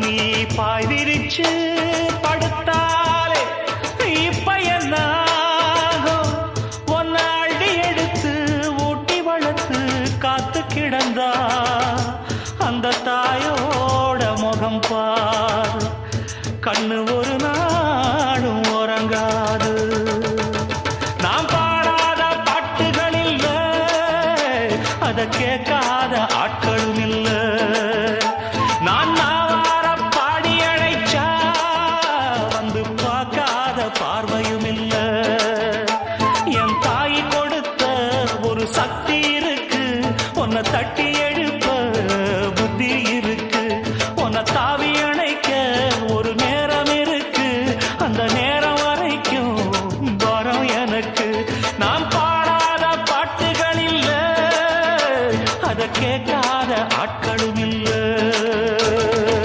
நீ பாய் விரிச்சு படுத்தாலே இப்ப என்ன ஆகும்? உன்னை அள்ளி எடுத்து ஊட்டி வளர்த்து காத்து கிடந்தா அந்த தாயோட முகம் பார். கண்ணு ஒரு